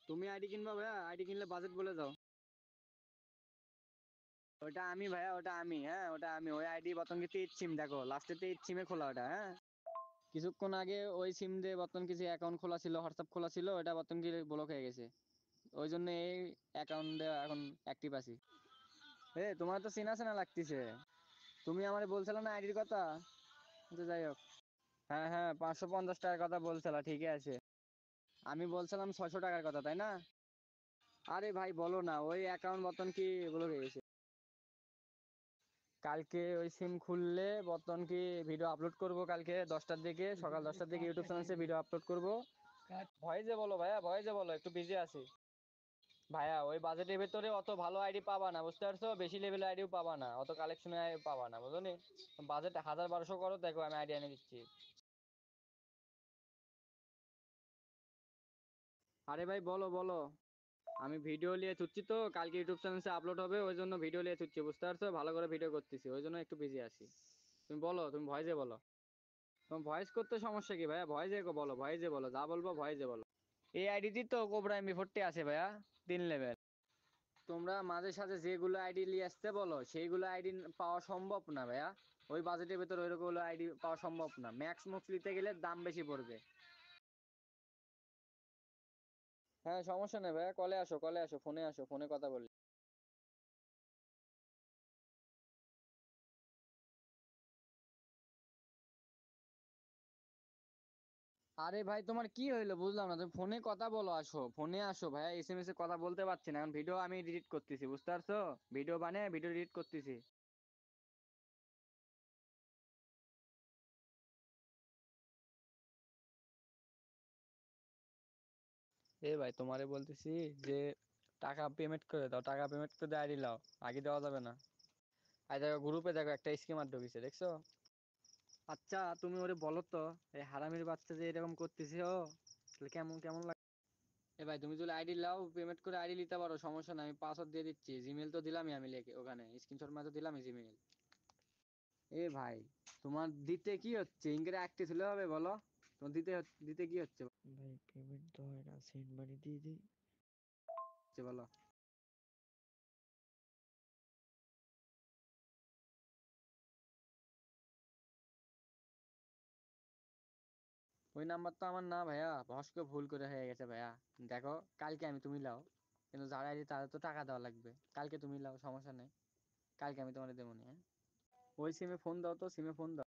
তুমি আইডি কিনবা ভাইয়া? আইডি কিনলে বাজেট বলে দাও। ওটা আমি ভাইয়া, ওটা আমি, হ্যাঁ ওটা আমি। ওই আইডি বর্তমান কি তেইশ সিম, দেখো লাস্টে তেইশ সিমে খোলা ওটা, হ্যাঁ। কিছুক্ষণ আগে ওই সিম দিয়ে বর্তমান কিছু অ্যাকাউন্ট খোলা ছিল, হোয়াটসঅ্যাপ খোলা ছিল, ওটা বর্তমান কি ব্লক হয়ে গেছে। ওই জন্য এই অ্যাকাউন্টে এখন অ্যাক্টিভ আছি। তোমার তো চেনা চেনা লাগতেছে। তুমি আমারে বলছিলে না আইডির কথা, তো যাই হোক। হ্যাঁ হ্যাঁ, 550 টাকার কথা বলছিলা, ঠিকই আছে। আমি বলছিলাম 600 টাকার কথা, তাই না? আরে ভাই বলো না, ওই অ্যাকাউন্ট বর্তমান কি ব্লক হয়ে গেছে। কালকে ওই সিম খুললে বর্তমান কি ভিডিও আপলোড করব কালকে 10টার দিকে, সকাল 10টার দিকে ইউটিউব চ্যানেলে ভিডিও আপলোড করব। ভয়েসে বলো ভাইয়া, ভয়েসে বলো, একটু বিজি আছি। ভাইয়া ওই বাজেটের ভেতরে অত ভালো আইডি পাবা না, বুঝতে পারছো? বেশি লেভেলের আইডিও পাবা না, অত কালেকশনে পাবা না, বুঝলো নি? বাজেট 1000-1200 করো, দেখো আমি আইডিয়া এনে দিচ্ছি। আরে ভাই বলো বলো। আমি ভিডিও নিয়ে ছুটছি তো, কালকে ইউটিউব চ্যানেলে আপলোড হবে, ওই জন্য ভিডিও নিয়ে ছুটছি, বুঝতে পারছো? ভালো করে ভিডিও করতেছি, ওই জন্য একটু বিজি আছি। তুমি বলো, তুমি ভয়েসে বলো। তোমার ভয়েস করতে সমস্যা কি ভাইয়া? ভয়েসে বলো, ভয়েসে বলো, যা বলবো ভয়েসে বলো। এই আইডিটি তো কোবরা এমবি 40 আছে ভাইয়া, 3 লেভেল। তোমরা মাঝে সাঝে যেগুলো আইডি নিয়ে আসতে বলো সেইগুলো আইডি পাওয়া সম্ভব না ভাইয়া। ওই বাজেটের ভেতর ওইরকম আইডি পাওয়া সম্ভব না, ম্যাক্স মুক্স নিতে গেলে দাম বেশি পড়বে। হ্যাঁ সমস্যা নেই ভাইয়া, কলে আসো, কলে আসো, ফোনে আসো, ফোনে কথা বলি। আরে ভাই তোমার কি হইলো বুঝলাম না, তুমি ফোনে কথা বলো, আসো ফোনে আসো ভাইয়া, এসএমএস এ কথা বলতে পারছি না, এখন ভিডিও আমি এডিট করতেছি, বুঝতে পারছো? ভিডিও বানিয়ে ভিডিও এডিট করতেছি। এ ভাই তোমারে বলতেছি যে টাকা পেমেন্ট করে দাও, টাকা পেমেন্ট করে দিয়ে আইডি লাও, আগে দেওয়া যাবে না। আর দেখো গ্রুপে দেখো একটা স্কিমার ঢুকেছে, দেখছো? আচ্ছা তুমি ওরে বলো তো, এই হারামির বাচ্চা যে এরকম করতেছে, ও তাহলে কেমন কেমন লাগে। এ ভাই তুমি যদি আইডি লাও, পেমেন্ট করে আইডি নিতে পারো, সমস্যা নাই, আমি পাসওয়ার্ড দিয়ে দিচ্ছি, জিমেল তো দিলামই আমি, লিখে ওখানে স্ক্রিনশট মারতে দিলামই জিমেল। এ ভাই তোমার দিতে কি হচ্ছে, ইংরেজি একটি ছিল হবে বলো। তোমার দিতে দিতে কি হচ্ছে ভাই পেমেন্ট তো হয় না, সেন্ড মানি দিয়ে দিই। বলো। ওই নাম্বার তো আমার না ভাইয়া, ভস্ক ভুল করে হয়ে গেছে ভাইয়া। দেখো কালকে আমি, তুমি লাও, কিন্তু যারা আইডি তাদের তো টাকা দেওয়া লাগবে। কালকে তুমি লাও, সমস্যা নেই, কালকে আমি তোমার দেবো নি, হ্যাঁ। ওই সিমে ফোন দাও তো, সিমে ফোন দাও।